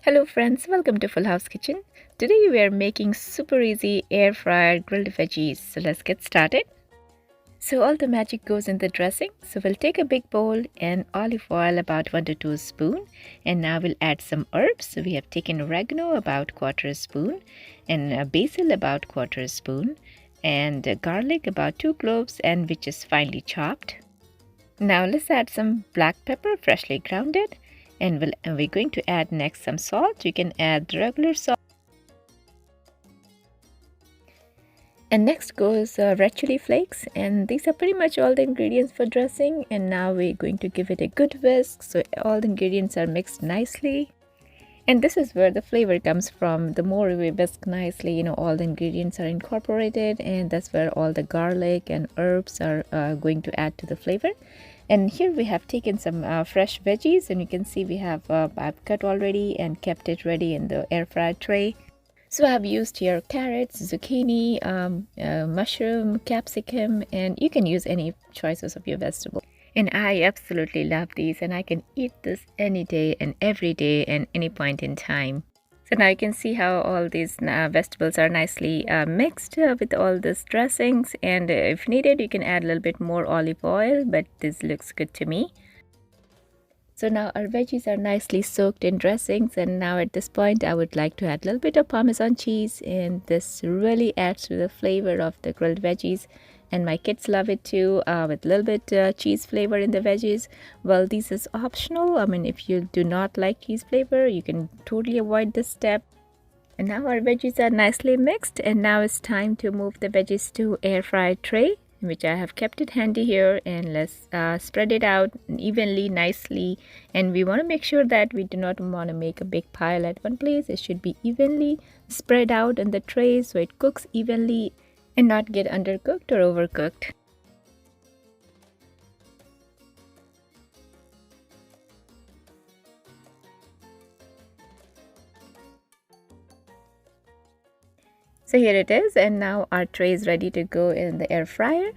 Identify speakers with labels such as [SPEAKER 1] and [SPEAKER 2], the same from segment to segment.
[SPEAKER 1] Hello friends, welcome to Full House Kitchen. Today we are making super easy air fried grilled veggies. So let's get started. So all the magic goes in the dressing. So we'll take a big bowl and olive oil about 1 to 2 spoon, and now we'll add some herbs. So we have taken oregano about quarter spoon, and basil about quarter spoon, and garlic about 2 cloves, and which is finely chopped. Now let's add some black pepper freshly grounded, and we're going to add next some salt. You can add regular salt. And next goes red chili flakes, and these are pretty much all the ingredients for dressing. And now we're going to give it a good whisk so all the ingredients are mixed nicely. And this is where the flavor comes from. The more we whisk nicely, all the ingredients are incorporated, and that's where all the garlic and herbs are going to add to the flavor. And here we have taken some fresh veggies, and you can see we have I've cut already and kept it ready in the air fryer tray. So I have used here carrots, zucchini, mushroom, capsicum, and you can use any choices of your vegetable. And I absolutely love these, and I can eat this any day and every day and any point in time. So now you can see how all these vegetables are nicely mixed with all these dressings, and if needed you can add a little bit more olive oil, but this looks good to me. So now our veggies are nicely soaked in dressings, and now at this point I would like to add a little bit of Parmesan cheese, and this really adds to the flavor of the grilled veggies. And my kids love it too, with a little bit cheese flavor in the veggies. Well, this is optional. I mean, if you do not like cheese flavor, you can totally avoid this step. And now our veggies are nicely mixed, and now it's time to move the veggies to air fry tray, which I have kept it handy here. And let's spread it out evenly, nicely. And we want to make sure that we do not want to make a big pile at one place. It should be evenly spread out in the tray so it cooks evenly and not get undercooked or overcooked. So here it is, and now our tray is ready to go in the air fryer.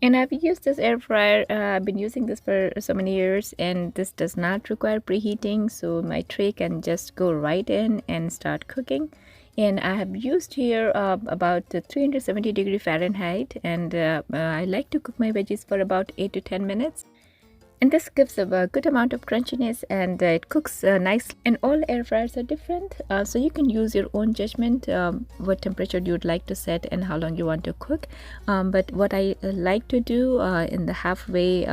[SPEAKER 1] And I've used this air fryer, I've been using this for so many years, and this does not require preheating, so my tray can just go right in and start cooking. And I have used here about 370 Fahrenheit, and I like to cook my veggies for about 8 to 10 minutes. And this gives a good amount of crunchiness, and it cooks nicely. And all air fryers are different, so you can use your own judgment what temperature you would like to set and how long you want to cook. But what I like to do in the halfway,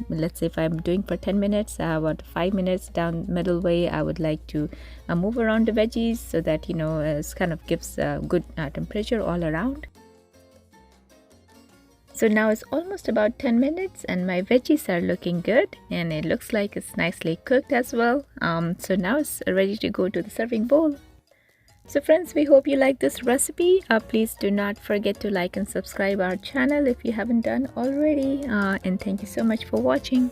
[SPEAKER 1] let's say if I'm doing for 10 minutes, about 5 minutes down middle way, I would like to move around the veggies so that it kind of gives good temperature all around. So now it's almost about 10 minutes, and my veggies are looking good, and it looks like it's nicely cooked as well. So now it's ready to go to the serving bowl. So friends, we hope you like this recipe. Please do not forget to like and subscribe our channel if you haven't done already. And thank you so much for watching.